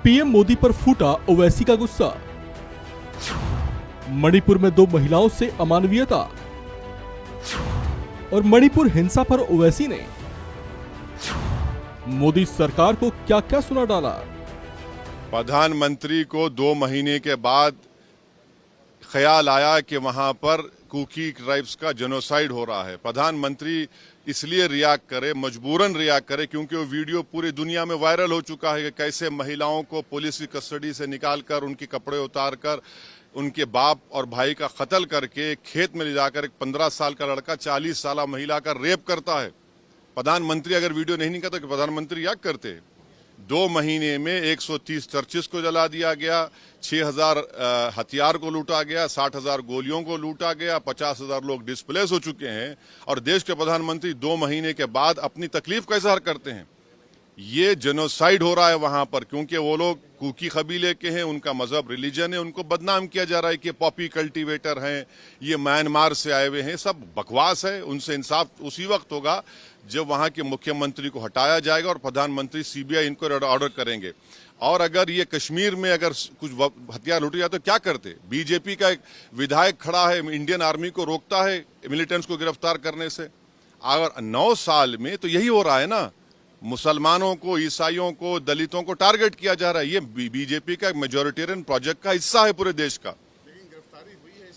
PM Modi पर फूटा ओवैसी का गुस्सा। मणिपुर में 2 महिलाओं से अमानवीयता और मणिपुर हिंसा पर ओवैसी ने मोदी सरकार को क्या क्या सुना डाला। प्रधानमंत्री को 2 महीने के बाद ख्याल आया कि वहां पर कुकी ट्राइब्स का जेनोसाइड हो रहा है। प्रधानमंत्री इसलिए रिएक्ट करे, मजबूरन रिएक्ट करे, क्योंकि वो वीडियो पूरी दुनिया में वायरल हो चुका है कि कैसे महिलाओं को पुलिस की कस्टडी से निकालकर उनके कपड़े उतारकर उनके बाप और भाई का कत्ल करके खेत में ले जाकर एक 15 साल का लड़का 40 साल महिला का रेप करता है। प्रधानमंत्री अगर वीडियो नहीं निकालता तो प्रधानमंत्री रिएक्ट करते। 2 महीने में 130 चर्चेस को जला दिया गया, 6000 हथियार को लूटा गया, 60,000 गोलियों को लूटा गया, 50,000 लोग डिस्प्लेस हो चुके हैं और देश के प्रधानमंत्री 2 महीने के बाद अपनी तकलीफ का इजहार करते हैं। ये जेनोसाइड हो रहा है वहां पर, क्योंकि वो लोग कुकी कबीले के हैं, उनका मजहब रिलीजन है, उनको बदनाम किया जा रहा है कि पॉपी कल्टीवेटर हैं, ये म्यांमार से आए हुए हैं। सब बकवास है। उनसे इंसाफ उसी वक्त होगा जब वहां के मुख्यमंत्री को हटाया जाएगा और प्रधानमंत्री सीबीआई इंक्वायरी ऑर्डर करेंगे। और अगर ये कश्मीर में अगर कुछ हथियार लूटे जाते तो क्या करते? बीजेपी का एक विधायक खड़ा है, इंडियन आर्मी को रोकता है मिलिटेंट्स को गिरफ्तार करने से। अगर 9 साल में तो यही हो रहा है ना, मुसलमानों को, ईसाइयों को, दलितों को टारगेट किया जा रहा है। ये बीजेपी का मेजॉरिटेरियन प्रोजेक्ट का हिस्सा है पूरे देश का।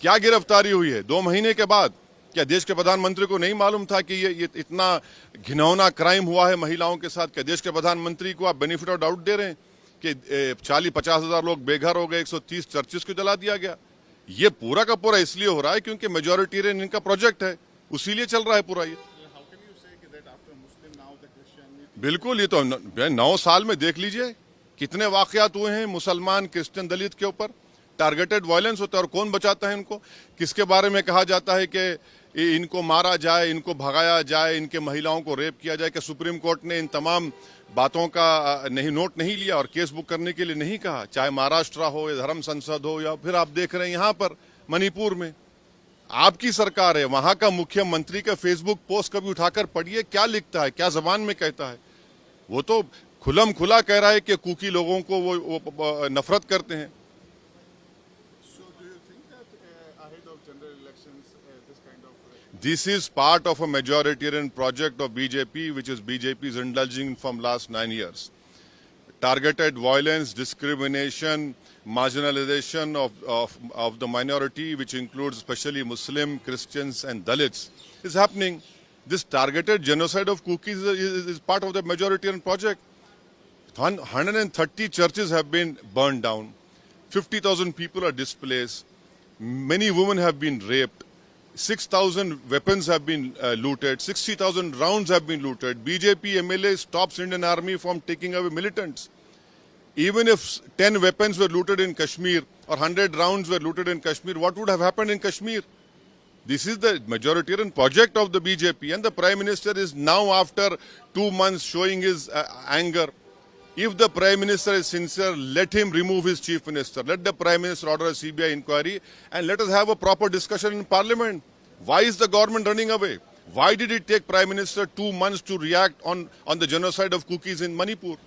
क्या गिरफ्तारी हुई है 2 महीने के बाद? क्या देश के प्रधानमंत्री को नहीं मालूम था कि ये इतना घिनौना क्राइम हुआ है महिलाओं के साथ? क्या देश के प्रधानमंत्री को आप बेनिफिट ऑफ डाउट दे रहे हैं कि 40-50 हजार लोग बेघर हो गए, 130 चर्चेस को जला दिया गया? ये पूरा का पूरा इसलिए हो रहा है क्योंकि मेजॉरिटेरियन इनका प्रोजेक्ट है, उसीलिए चल रहा है पूरा ये। बिल्कुल, ये तो 9 साल में देख लीजिए कितने वाकयात हुए हैं मुसलमान, क्रिश्चियन, दलित के ऊपर। टारगेटेड वायलेंस होता है और कौन बचाता है इनको? किसके बारे में कहा जाता है कि इनको मारा जाए, इनको भगाया जाए, इनके महिलाओं को रेप किया जाए? कि सुप्रीम कोर्ट ने इन तमाम बातों का नोट नहीं लिया और केस बुक करने के लिए नहीं कहा? चाहे महाराष्ट्र हो या धर्म संसद हो या फिर आप देख रहे हैं यहाँ पर मणिपुर में आपकी सरकार है, वहां का मुख्यमंत्री का फेसबुक पोस्ट कभी उठाकर पढ़िए, क्या लिखता है, क्या जबान में कहता है। वो तो खुलम खुला कह रहा है कि कुकी लोगों को वो नफरत करते हैं। This is part of a majoritarian project of BJP, which is BJP is indulging from last 9 years. Targeted violence, discrimination, marginalization of the minority, which includes especially Muslim, Christians and Dalits, is happening. This targeted genocide of Kukis is part of the majoritarian project. 130 churches have been burned down. 50,000 people are displaced. Many women have been raped. 6,000 weapons have been looted. 60,000 rounds have been looted. BJP MLA stops Indian Army from taking away militants. Even if 10 weapons were looted in Kashmir or 100 rounds were looted in Kashmir, what would have happened in Kashmir? This is the majoritarian project of the BJP, and the Prime Minister is now, after 2 months, showing his anger. If the Prime Minister is sincere, let him remove his Chief Minister. Let the Prime Minister order a CBI inquiry and let us have a proper discussion in Parliament. Why is the government running away? Why did it take Prime Minister 2 months to react on the genocide of Kukis in Manipur?